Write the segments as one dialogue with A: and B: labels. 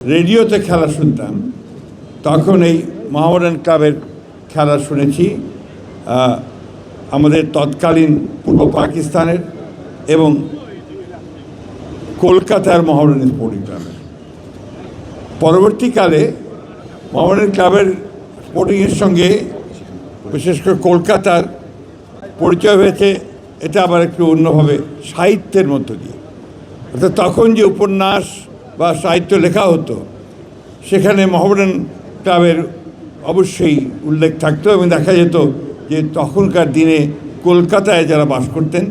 A: রেডিওতে খেলা শুনতাম, তখন এই মোহামেডান ক্লাবের খেলা শুনেছি আমাদের তৎকালীন পূর্ব পাকিস্তানের এবং কলকাতার মোহামেডান স্পোর্টিং ক্লাবের। পরবর্তীকালে মোহামেডান ক্লাবের স্পোর্টিংয়ের সঙ্গে বিশেষ করে কলকাতার পরিচয় হয়েছে, এটা আবার একটু অন্যভাবে সাহিত্যের মধ্য দিয়ে। অর্থাৎ তখন যে উপন্যাস বা সাহিত্য লেখা হতো সেখানে মোহামেডান ক্লাবের অবশ্যই উল্লেখ থাকতো এবং দেখা যেত যে তখনকার দিনে কলকাতায় যারা বাস করতেন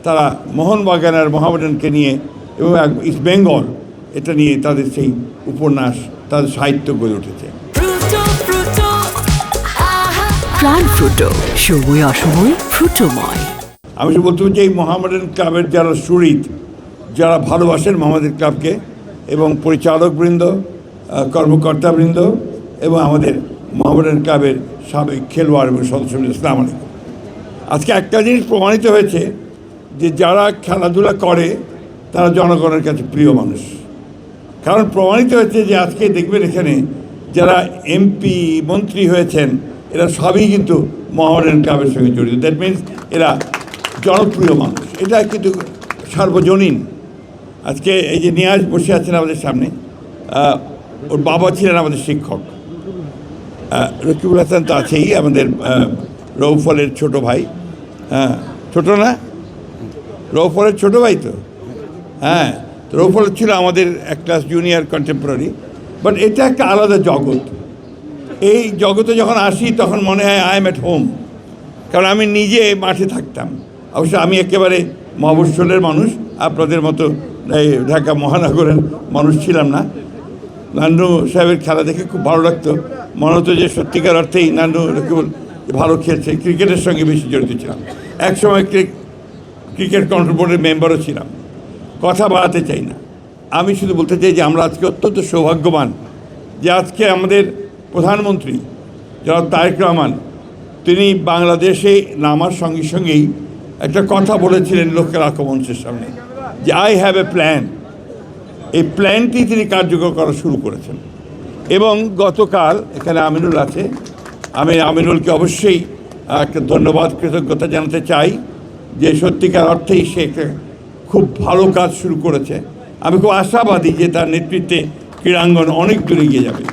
A: তারা মোহনবাগান আর মোহামেডানকে নিয়ে এবং ইস্ট বেঙ্গল এটা নিয়ে তাদের সেই উপন্যাস, তাদের সাহিত্য গড়ে উঠেছে।
B: সময় অসময় ফ্রুটোময়।
A: আমি শুধু বলতে যে এই মোহামেডান ক্লাবের যারা সুহৃদ, যারা ভালোবাসেন মোহামেডান ক্লাবকে, এবং পরিচালকবৃন্দ, কর্মকর্তাবৃন্দ এবং আমাদের মোহামেডান ক্লাবের সাবেক খেলোয়াড় এবং সদস্যবৃন্দ, আসসালামু আলাইকুম। আজকে একটা জিনিস প্রমাণিত হয়েছে যে যারা খেলাধুলা করে তারা জনগণের কাছে প্রিয় মানুষ। কারণ প্রমাণিত হয়েছে যে আজকে দেখবেন এখানে যারা এমপি মন্ত্রী হয়েছেন এরা সবই কিন্তু মোহামেডান ক্লাবের সঙ্গে জড়িত। দ্যাট মিনস এরা জনপ্রিয় মানুষ, এটা কিন্তু সার্বজনীন। আজকে এই যে নিয়াজ বসে আছেন আমাদের সামনে, ওর বাবা ছিলেন আমাদের শিক্ষক। রকিবুল হাসান তো আছেই, আমাদের রৌফলের ছোট ভাই। হ্যাঁ, ছোটো না, রৌফলের ছোট ভাই তো। হ্যাঁ, তো রৌফল ছিল আমাদের এক ক্লাস জুনিয়র কন্টেম্পোরারি। বাট এটা একটা আলাদা জগৎ। এই জগতে যখন আসি তখন মনে হয় আই এম এট হোম, কারণ আমি নিজে মাঠে থাকতাম। অবশ্য আমি একেবারে মফস্বলের মানুষ, আপনাদের মতো এই ঢাকা মহানগরের মানুষ ছিলাম না। নান্নু সাহেবের খেলা দেখে খুব ভালো লাগতো, মনে হতো যে সত্যিকার অর্থেই নান্নু কেবল ভালো খেলছে। ক্রিকেটের সঙ্গে বেশি জড়িত ছিলাম, একসময় ক্রিকেট কন্ট্রোল বোর্ডের মেম্বারও ছিলাম। কথা বাড়াতে চাই না, আমি শুধু বলতে চাই যে আমরা আজকে অত্যন্ত সৌভাগ্যবান যে আজকে আমাদের প্রধানমন্ত্রী জনাব তারেক রহমান তিনি বাংলাদেশে নামার সঙ্গে সঙ্গেই একটা কথা বলেছিলেন লোকের আক্রমণের সামনে যে আই হ্যাভ এ প্ল্যান। এই প্ল্যানটি তিনি কার্যকর করা শুরু করেছেন। এবং গতকাল এখানে আমিনুল আছে, আমি আমিনুলকে অবশ্যই একটা ধন্যবাদ, কৃতজ্ঞতা জানাতে চাই যে সত্যিকার অর্থেই সে একটা খুব ভালো কাজ শুরু করেছে। আমি খুব আশাবাদী যে তার নেতৃত্বে ক্রীড়াঙ্গন অনেক দূরে এগিয়ে যাবে।